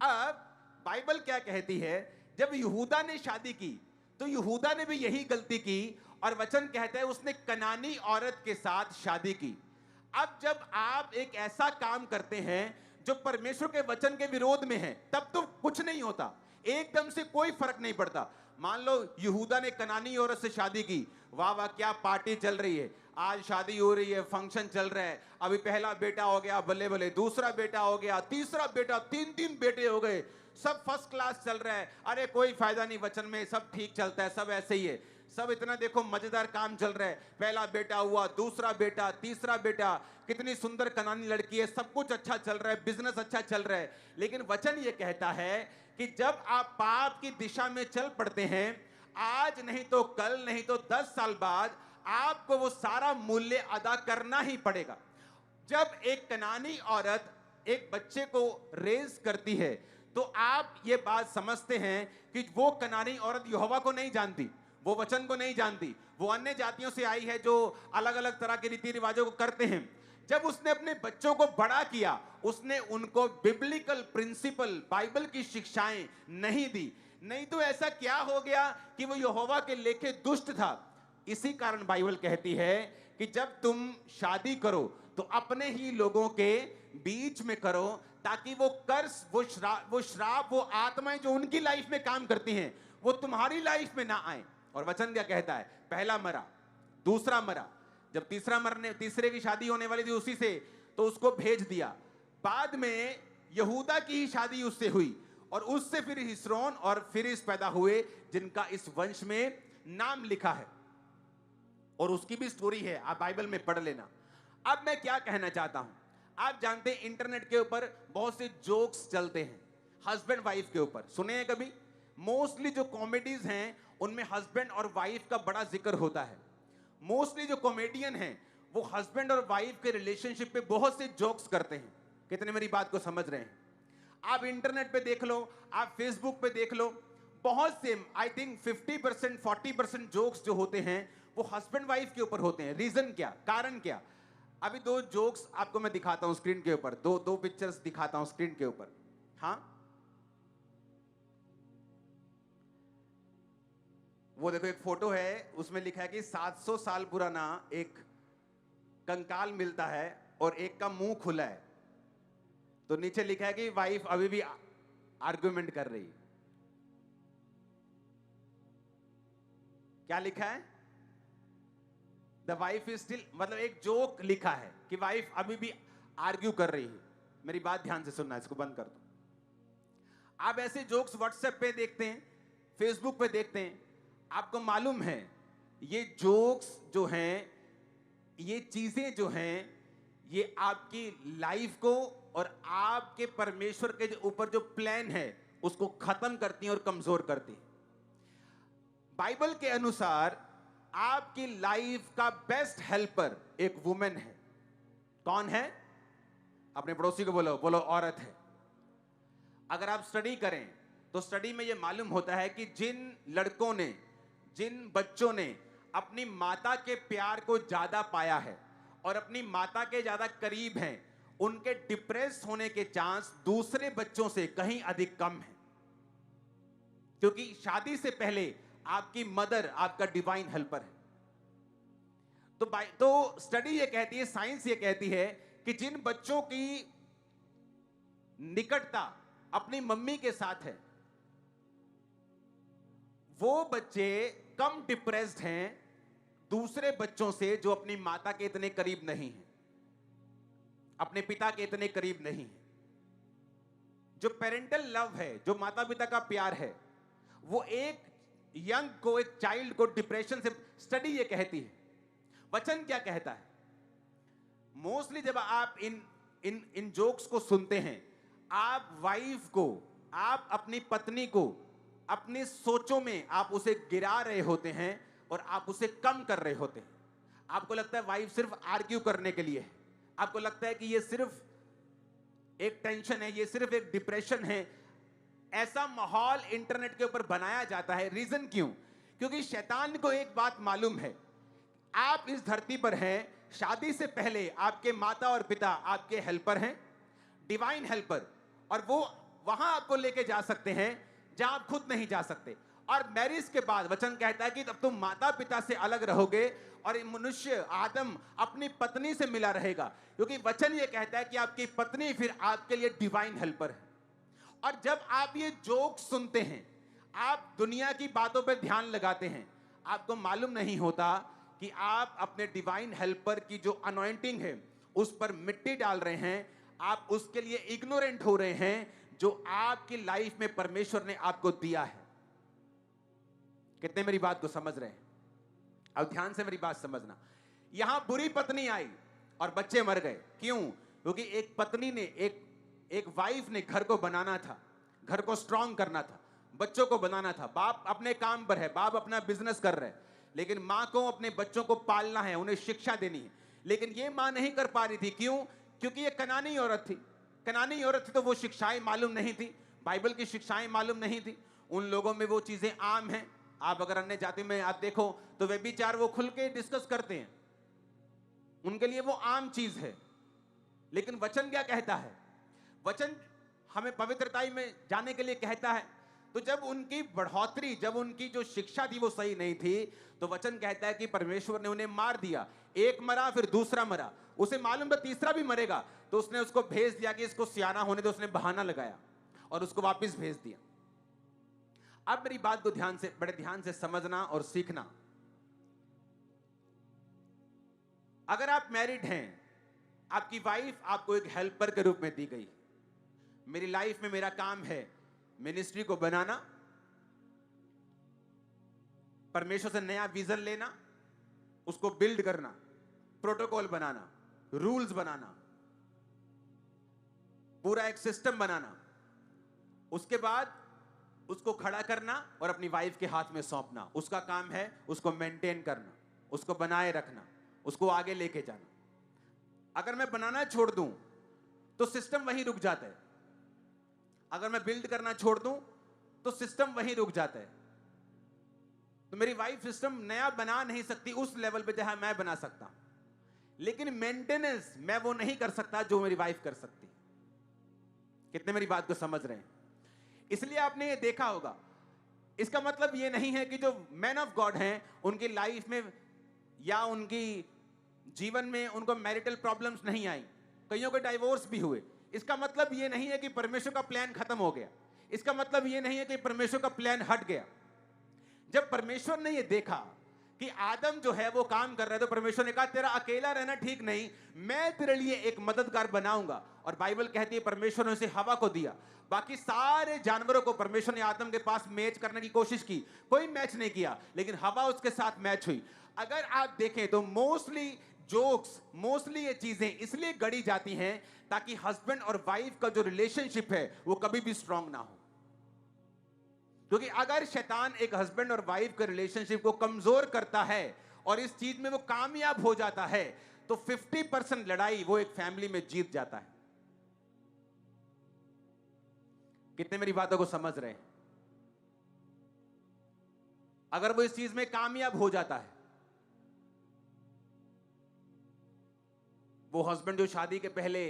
अब बाइबल क्या कहती है, जब यहूदा ने शादी की तो यहूदा ने भी यही गलती की और वचन कहता है उसने कनानी औरत के साथ शादी की। अब जब आप एक ऐसा काम करते हैं जो परमेश्वर के वचन के विरोध में है, तब तो कुछ नहीं होता, एकदम से कोई फर्क नहीं पड़ता। मान लो यहूदा ने कनानी औरत से शादी की, वाह वाह क्या पार्टी चल रही है, आज शादी हो रही है, फंक्शन चल रहा है, अभी पहला बेटा हो गया, बल्ले बल्ले दूसरा बेटा हो गया, तीसरा बेटा, तीन तीन बेटे हो गए, सब फर्स्ट क्लास चल रहा है। अरे कोई फायदा नहीं वचन में, सब ठीक चलता है, सब ऐसे ही है, सब इतना देखो मजेदार काम चल रहा है, पहला बेटा हुआ, दूसरा बेटा, तीसरा बेटा, कितनी सुंदर कनानी लड़की है, सब कुछ अच्छा चल रहा है, बिजनेस अच्छा चल रहा है। लेकिन वचन ये कहता है कि जब आप पाप की दिशा में चल पड़ते हैं, आज नहीं तो कल, नहीं तो 10 साल बाद आपको वो सारा मूल्य अदा करना ही पड़ेगा। जब एक कनानी औरत एक बच्चे को रेज करती है तो आप ये बात समझते हैं कि वो कनानी औरत यहोवा को नहीं जानती, वो वचन को नहीं जानती, वो अन्य जातियों से आई है जो अलग अलग तरह के रीति रिवाजों को करते हैं। जब उसने अपने बच्चों को बड़ा किया, उसने उनको बिब्लिकल प्रिंसिपल, बाइबल की शिक्षाएं नहीं दी। नहीं तो ऐसा क्या हो गया कि वो यहोवा के लेखे दुष्ट था। इसी कारण बाइबल कहती है कि जब तुम शादी करो तो अपने ही लोगों के बीच में करो, ताकि वो कर्स, वो श्राप, वो आत्माएं जो उनकी लाइफ में काम करती हैं वो तुम्हारी लाइफ में ना आए। और वचन क्या कहता है, पहला मरा, दूसरा मरा, जब तीसरे की शादी होने वाली थी उसी से, तो उसको भेज दिया। बाद में यहूदा की ही शादी उससे हुई और उससे फिर हिस्रोन और फिरिस पैदा हुए, जिनका इस वंश में नाम लिखा है और उसकी भी स्टोरी है, आप बाइबल में पढ़ लेना। अब मैं क्या कहना चाहता हूं, आप जानते हैं इंटरनेट के ऊपर बहुत से जोक्स चलते हैं हस्बैंड वाइफ के ऊपर, सुने हैं कभी? मोस्टली जो कॉमेडीज हैं उनमें हस्बैंड और वाइफ का बड़ा जिक्र होता है। मोस्टली जो कॉमेडियन हैं वो हस्बैंड और वाइफ के रिलेशनशिप पे बहुत से जोक्स करते हैं। कितने मेरी बात को समझ रहे हैं? आप इंटरनेट पे देख लो, आप फेसबुक पे देख लो, बहुत से, आई थिंक 50% 40% जोक्स जो होते हैं वो हस्बैंड वाइफ के ऊपर होते हैं। रीजन क्या, कारण क्या? अभी दो जोक्स आपको मैं दिखाता हूं स्क्रीन के ऊपर, दो पिक्चर्स दिखाता हूं स्क्रीन के ऊपर। हाँ, वो देखो एक फोटो है, उसमें लिखा है कि 700 साल पुराना एक कंकाल मिलता है और एक का मुंह खुला है, तो नीचे लिखा है कि वाइफ अभी भी आर्गुमेंट कर रही। क्या लिखा है? द वाइफ इज स्टिल, मतलब एक जोक लिखा है कि वाइफ अभी भी आर्ग्यू कर रही है। मेरी बात ध्यान से सुनना, इसको बंद कर दो। आप ऐसे जोक्स व्हाट्सएप पे देखते हैं, फेसबुक पे देखते हैं, आपको मालूम है ये जोक्स जो हैं, ये चीजें जो हैं, ये आपकी लाइफ को और आपके परमेश्वर के ऊपर जो प्लान है उसको खत्म करती हैं और कमजोर करती हैं। बाइबल के अनुसार आपकी लाइफ का बेस्ट हेल्पर एक वुमेन है। कौन है? अपने पड़ोसी को बोलो, बोलो औरत है। अगर आप स्टडी करें तो स्टडी में यह मालूम होता है कि जिन लड़कों ने, जिन बच्चों ने अपनी माता के प्यार को ज्यादा पाया है और अपनी माता के ज्यादा करीब हैं, उनके डिप्रेस होने के चांस दूसरे बच्चों से कहीं अधिक कम है, क्योंकि शादी से पहले आपकी मदर आपका डिवाइन हेल्पर है। तो स्टडी ये कहती है, साइंस ये कहती है कि जिन बच्चों की निकटता अपनी मम्मी के साथ है, वो बच्चे कम डिप्रेस्ड हैं दूसरे बच्चों से जो अपनी माता के इतने करीब नहीं हैं, अपने पिता के इतने करीब नहीं हैं। जो पेरेंटल लव है, जो माता पिता का प्यार है, वो एक यंग को, एक चाइल्ड को डिप्रेशन से, स्टडी ये कहती है। वचन क्या कहता है? मोस्टली जब आप इन जोक्स को सुनते हैं, आप वाइफ को, आप अपनी पत्नी को अपनी सोचों में आप उसे गिरा रहे होते हैं और आप उसे कम कर रहे होते हैं। आपको लगता है वाइफ सिर्फ आर्ग्यू करने के लिए है, आपको लगता है कि ये सिर्फ एक टेंशन है, ये सिर्फ एक डिप्रेशन है। ऐसा माहौल इंटरनेट के ऊपर बनाया जाता है। रीजन क्यों? क्योंकि शैतान को एक बात मालूम है, आप इस धरती पर हैं, शादी से पहले आपके माता और पिता आपके हेल्पर हैं, डिवाइन हेल्पर, और वो वहां आपको लेके जा सकते हैं जहां आप खुद नहीं जा सकते। और मैरिज के बाद वचन कहता है कि तब तुम माता पिता से अलग रहोगे और मनुष्य आदम अपनी पत्नी से मिला रहेगा, क्योंकि वचन ये कहता है कि आपकी पत्नी फिर आपके लिए डिवाइन हेल्पर है। और जब आप ये जोक सुनते हैं, आप दुनिया की बातों पर ध्यान लगाते हैं, आपको मालूम नहीं होता कि आप अपने डिवाइन हेल्पर की जो अनॉइंटिंग है उस पर मिट्टी डाल रहे हैं। आप उसके लिए इग्नोरेंट हो रहे हैं जो आपकी लाइफ में परमेश्वर ने आपको दिया है। कितने मेरी बात को समझ रहे हैं? अब ध्यान से मेरी बात समझना। यहां बुरी पत्नी आई और बच्चे मर गए। क्यों? क्योंकि एक पत्नी ने, एक वाइफ ने घर को बनाना था, घर को स्ट्रांग करना था, बच्चों को बनाना था। बाप अपने काम पर है, बाप अपना बिजनेस कर रहे हैं, लेकिन मां को अपने बच्चों को पालना है, उन्हें शिक्षा देनी है। लेकिन ये मां नहीं कर पा रही थी। क्यों? क्योंकि ये कनानी औरत थी। कनानी औरत थी तो वो शिक्षाएं मालूम नहीं थी, बाइबल की शिक्षाएं मालूम नहीं थी। उन लोगों में वो चीजें आम हैं। आप अगर अन्य जाति में आप देखो तो व्यभिचार वो खुल के डिस्कस करते हैं, उनके लिए वो आम चीज है। लेकिन वचन क्या कहता है? वचन हमें पवित्रताई में जाने के लिए कहता है। तो जब उनकी बढ़ोतरी, जब उनकी जो शिक्षा थी वो सही नहीं थी, तो वचन कहता है कि परमेश्वर ने उन्हें मार दिया। एक मरा, फिर दूसरा मरा, उसे मालूम था तीसरा भी मरेगा, तो उसने उसको भेज दिया कि इसको सियाना होने दो। उसने बहाना लगाया और उसको वापस भेज दिया। अब मेरी बात को ध्यान से, बड़े ध्यान से समझना और सीखना। अगर आप मैरिड हैं, आपकी वाइफ आपको एक हेल्पर के रूप में दी गई। मेरी लाइफ में मेरा काम है मिनिस्ट्री को बनाना, परमेश्वर से नया विजन लेना, उसको बिल्ड करना, प्रोटोकॉल बनाना, रूल्स बनाना, पूरा एक सिस्टम बनाना, उसके बाद उसको खड़ा करना और अपनी वाइफ के हाथ में सौंपना। उसका काम है उसको मेंटेन करना, उसको बनाए रखना, उसको आगे लेके जाना। अगर मैं बनाना छोड़ दूं तो सिस्टम वहीं रुक जाता है। अगर मैं बिल्ड करना छोड़ दूं तो सिस्टम वहीं रुक जाता है। तो मेरी वाइफ सिस्टम नया बना नहीं सकती उस लेवल पे जहां मैं बना सकता, लेकिन मेंटेनेंस मैं वो नहीं कर सकता जो मेरी वाइफ कर सकती। कितने मेरी बात को समझ रहे हैं? इसलिए आपने ये देखा होगा, इसका मतलब ये नहीं है कि जो मैन ऑफ गॉड हैं उनकी लाइफ में या उनकी जीवन में उनको मैरिटल प्रॉब्लम्स नहीं आई, कईयों के डाइवोर्स भी हुए। इसका मतलब ये नहीं है कि परमेश्वर का प्लान खत्म हो गया। इसका मतलब ये नहीं है कि परमेश्वर का प्लान हट गया। जब परमेश्वर ने ये देखा कि आदम जो है वो काम कर रहा है, तो परमेश्वर ने कहा तेरा अकेला रहना ठीक नहीं, मैं तेरे लिए एक मददगार बनाऊंगा। और बाइबल कहती है परमेश्वर ने उसे हवा को दिया। बाकी सारे जानवरों को परमेश्वर ने आदम के पास मैच करने की कोशिश की, कोई मैच नहीं किया, लेकिन हवा उसके साथ मैच हुई। अगर आप देखें तो मोस्टली जोक्स, मोस्टली ये चीजें इसलिए गढ़ी जाती हैं ताकि हस्बैंड और वाइफ का जो रिलेशनशिप है वो कभी भी स्ट्रांग ना हो। क्योंकि अगर शैतान एक हस्बैंड और वाइफ के रिलेशनशिप को कमजोर करता है और इस चीज में वो कामयाब हो जाता है, तो 50% लड़ाई वो एक फैमिली में जीत जाता है। कितने मेरी बातों को समझ रहे हैं? अगर वो इस चीज में कामयाब हो जाता है, वो हस्बैंड जो शादी के पहले